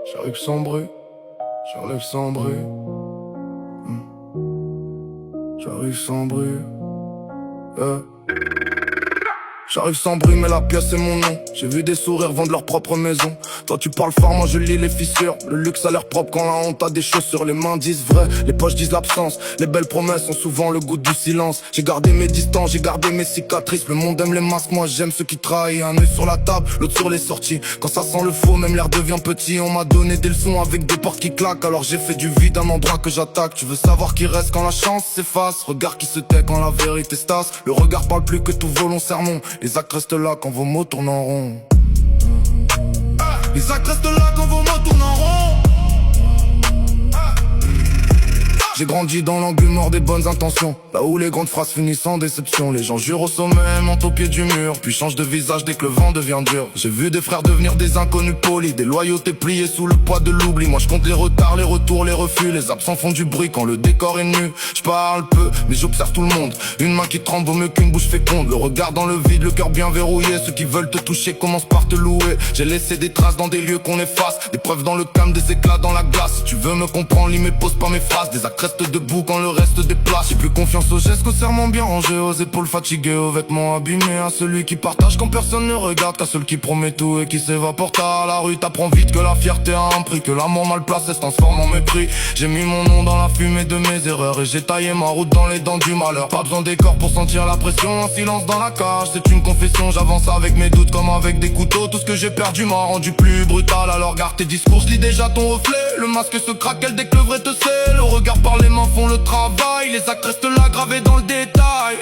J'arrive sans bruit, j'enlève sans bruit. J'arrive sans bruit. J'arrive sans bruit mais la pièce c'est mon nom. J'ai vu des sourires vendre leur propre maison. Toi tu parles fort, moi je lis les fissures. Le luxe a l'air propre quand la honte a des chaussures. Les mains disent vrai, les poches disent l'absence. Les belles promesses ont souvent le goût du silence. J'ai gardé mes distances, j'ai gardé mes cicatrices. Le monde aime les masques, moi j'aime ceux qui trahissent. Un œil sur la table, l'autre sur les sorties. Quand ça sent le faux, même l'air devient petit. On m'a donné des leçons avec des portes qui claquent. Alors j'ai fait du vide un endroit que j'attaque. Tu veux savoir qui reste quand la chance s'efface. Regard qui se tait quand la vérité se tasse. Le regard parle plus que tout vos longs sermons. Les actes restent là quand vos mots tournent en rond. Les actes restent là quand vos mots tournent en rond. J'ai grandi dans l'angle mort des bonnes intentions. Là où les grandes phrases finissent en déception. Les gens jurent au sommet, montent au pied du mur. Puis changent de visage dès que le vent devient dur. J'ai vu des frères devenir des inconnus polis. Des loyautés pliées sous le poids de l'oubli. Moi je compte les retards, les retours, les refus. Les absents font du bruit quand le décor est nu. Je parle peu, mais j'observe tout le monde. Une main qui tremble vaut mieux qu'une bouche féconde. Le regard dans le vide, le cœur bien verrouillé. Ceux qui veulent te toucher commencent par te louer. J'ai laissé des traces dans des lieux qu'on efface. Des preuves dans le calme, des éclats dans la glace. Si tu veux me comprendre, lis mes poses pas mes phrases. Des actes restent debout quand le reste déplace. J'ai plus confiance aux gestes qu'aux serments bien rangés. Aux épaules fatiguées, aux vêtements abîmés. À celui qui partage quand personne ne regarde. Qu'à celui qui promet tout et qui s'évapore tard à la rue. T'apprends vite que la fierté a un prix. Que l'amour mal placé se transforme en mépris. J'ai mis mon nom dans la fumée de mes erreurs. Et j'ai taillé ma route dans les dents du malheur. Pas besoin des corps pour sentir la pression. Un silence dans la cage, c'est une confession. J'avance avec mes doutes comme avec des couteaux. Tout ce que j'ai perdu m'a rendu plus brutal. Alors garde tes discours, lis déjà ton reflet. Le masque se craque dès que le vrai te sait. Le regard par les mains font le travail. Les actes restent là gravés dans le détail.